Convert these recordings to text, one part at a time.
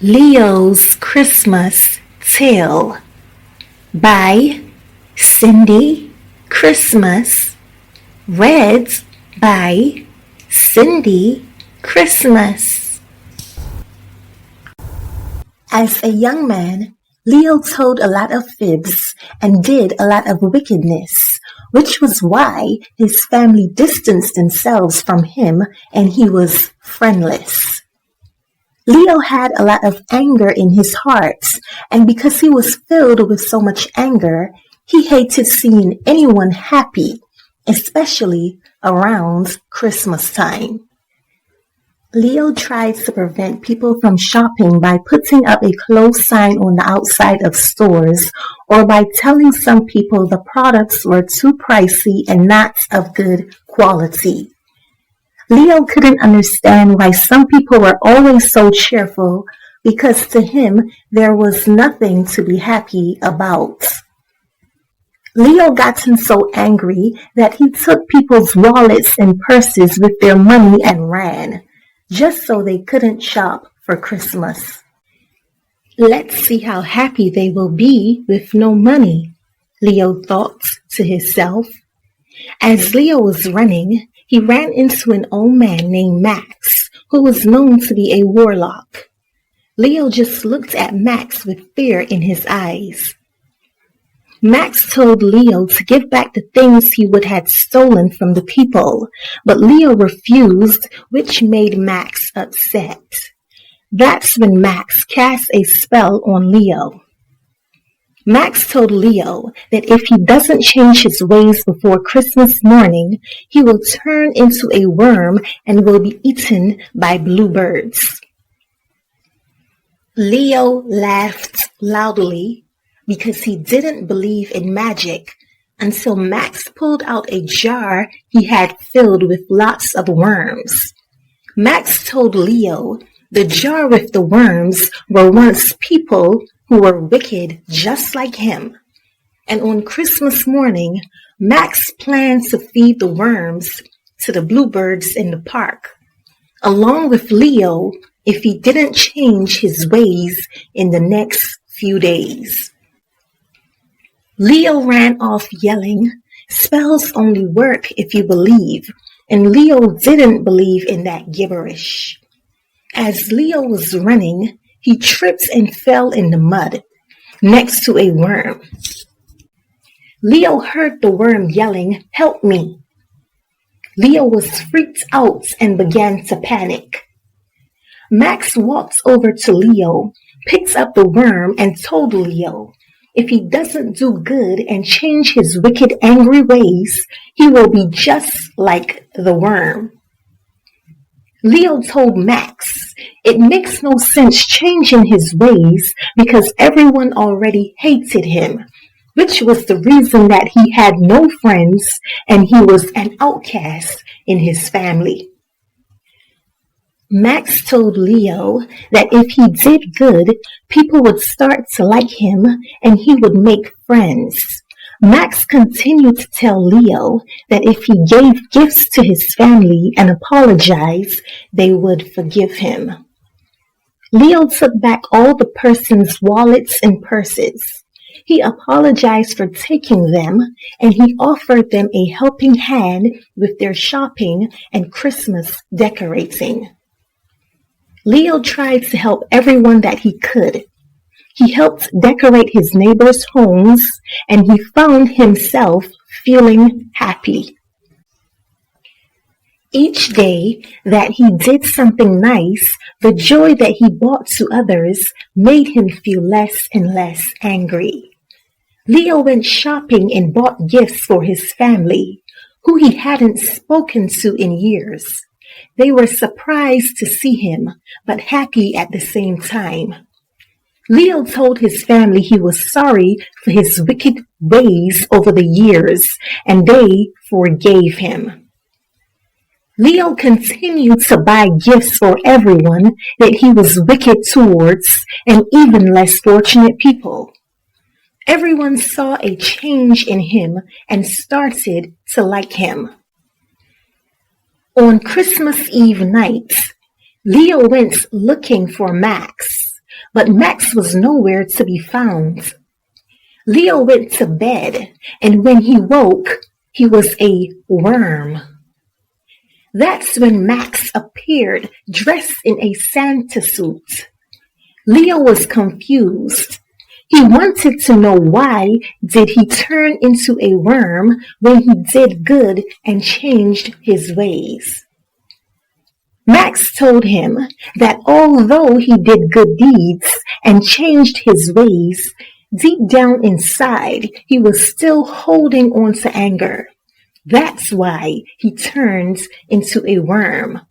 Leo's Christmas Tale by Cindy Christmas. Read by Cindy Christmas. As a young man, Leo told a lot of fibs and did a lot of wickedness, which was why his family distanced themselves from him and he was friendless. Leo had a lot of anger in his heart, and because he was filled with so much anger, he hated seeing anyone happy, especially around Christmas time. Leo tried to prevent people from shopping by putting up a closed sign on the outside of stores or by telling some people the products were too pricey and not of good quality. Leo couldn't understand why some people were always so cheerful because to him there was nothing to be happy about. Leo gotten so angry that he took people's wallets and purses with their money and ran, just so they couldn't shop for Christmas. Let's see how happy they will be with no money, Leo thought to himself. As Leo was running, he ran into an old man named Max, who was known to be a warlock. Leo just looked at Max with fear in his eyes. Max told Leo to give back the things he would have stolen from the people, but Leo refused, which made Max upset. That's when Max cast a spell on Leo. Max told Leo that if he doesn't change his ways before Christmas morning, he will turn into a worm and will be eaten by bluebirds. Leo laughed loudly because he didn't believe in magic until Max pulled out a jar he had filled with lots of worms. Max told Leo the jar with the worms were once people who were wicked just like him. And on Christmas morning, Max planned to feed the worms to the bluebirds in the park, along with Leo if he didn't change his ways in the next few days. Leo ran off yelling, "Spells only work if you believe," and Leo didn't believe in that gibberish. As Leo was running, he tripped and fell in the mud next to a worm. Leo heard the worm yelling, "Help me!" Leo was freaked out and began to panic. Max walked over to Leo, picked up the worm, and told Leo, if he doesn't do good and change his wicked, angry ways, he will be just like the worm. Leo told Max it makes no sense changing his ways because everyone already hated him, which was the reason that he had no friends and he was an outcast in his family. Max told Leo that if he did good, people would start to like him and he would make friends. Max continued to tell Leo that if he gave gifts to his family and apologized, they would forgive him. Leo took back all the person's wallets and purses. He apologized for taking them, and he offered them a helping hand with their shopping and Christmas decorating. Leo tried to help everyone that he could. He helped decorate his neighbors' homes, and he found himself feeling happy. Each day that he did something nice, the joy that he brought to others made him feel less and less angry. Leo went shopping and bought gifts for his family, who he hadn't spoken to in years. They were surprised to see him, but happy at the same time. Leo told his family he was sorry for his wicked ways over the years, and they forgave him. Leo continued to buy gifts for everyone that he was wicked towards, and even less fortunate people. Everyone saw a change in him and started to like him. On Christmas Eve night, Leo went looking for Max, but Max was nowhere to be found. Leo went to bed, and when he woke, he was a worm. That's when Max appeared dressed in a Santa suit. Leo was confused. He wanted to know why did he turn into a worm when he did good and changed his ways. Max told him that although he did good deeds and changed his ways, deep down inside he was still holding on to anger. That's why he turned into a worm.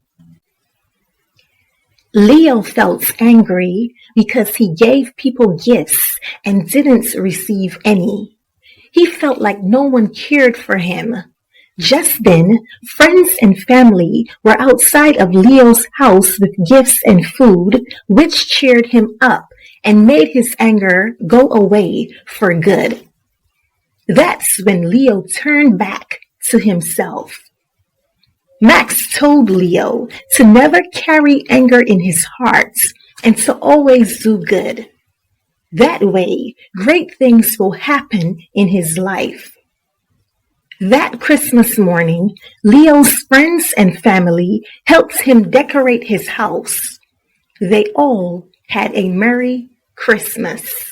Leo felt angry because he gave people gifts and didn't receive any. He felt like no one cared for him. Just then, friends and family were outside of Leo's house with gifts and food, which cheered him up and made his anger go away for good. That's when Leo turned back to himself. Max told Leo to never carry anger in his heart and to always do good. That way, great things will happen in his life. That Christmas morning, Leo's friends and family helped him decorate his house. They all had a Merry Christmas.